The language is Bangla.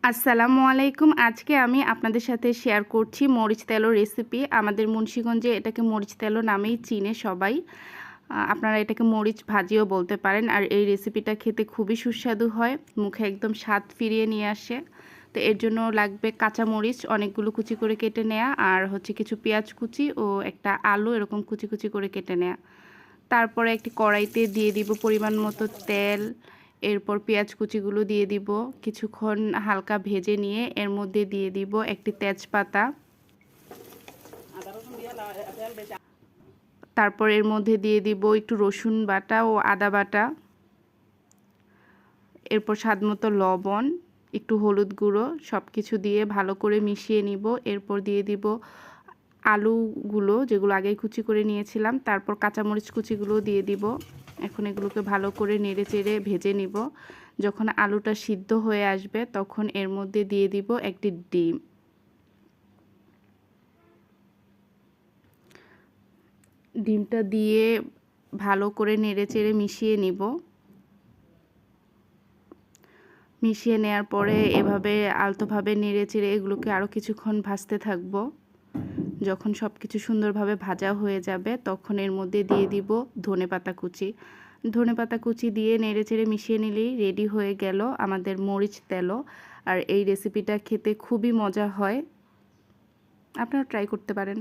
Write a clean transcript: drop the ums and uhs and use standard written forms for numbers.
আসসালামু আলাইকুম। আজকে আমি আপনাদের সাথে শেয়ার করছি মরিচ তেলো রেসিপি। আমাদের মুন্সিগঞ্জে এটাকে মরিচ তেলো নামেই চিনে সবাই। আপনারা এটাকে মরিচ ভাজিও বলতে পারেন। আর এই রেসিপিটা খেতে খুবই সুস্বাদু হয়, মুখে একদম স্বাদ ফিরিয়ে নিয়ে আসে। তো এর জন্য লাগবে কাঁচা মরিচ অনেকগুলো কুচি করে কেটে নেওয়া, আর হচ্ছে কিছু পেঁয়াজ কুচি ও একটা আলু এরকম কুচি কুচি করে কেটে নেওয়া। তারপরে একটি কড়াইতে দিয়ে দিব পরিমাণ মতো তেল। এরপর পেঁয়াজ কুচিগুলো দিয়ে দিব, কিছুক্ষণ হালকা ভেজে নিয়ে এর মধ্যে দিয়ে দিব একটি তেজপাতা। তারপর এর মধ্যে দিয়ে দিব একটু রসুন বাটা ও আদা বাটা। এরপর স্বাদমতো লবণ, একটু হলুদ গুঁড়ো সব কিছু দিয়ে ভালো করে মিশিয়ে নিব। এরপর দিয়ে দিব আলুগুলো যেগুলো আগে কুচি করে নিয়েছিলাম, তারপর কাঁচামরিচ কুচিগুলো দিয়ে দিব। এখন এগুলোকে ভালো করে নেড়ে চেড়ে ভেজে নিব। যখন আলুটা সিদ্ধ হয়ে আসবে তখন এর মধ্যে দিয়ে দিব একটি ডিম। ডিমটা দিয়ে ভালো করে নেড়ে চেড়ে মিশিয়ে নিব। মিশিয়ে নেওয়ার পরে এভাবে আলতোভাবে নেড়ে চেড়ে এগুলোকে আরও কিছুক্ষণ ভাজতে থাকবো। যখন সব কিছু সুন্দরভাবে ভাজা হয়ে যাবে তখন এর মধ্যে দিয়ে দিব ধনেপাতা কুচি। ধনেপাতা কুচি দিয়ে নেড়েচেড়ে মিশিয়ে নিলেই রেডি হয়ে গেল আমাদের মরিচ তেলো। আর এই রেসিপিটা খেতে খুবই মজা হয়, আপনারা ট্রাই করতে পারেন।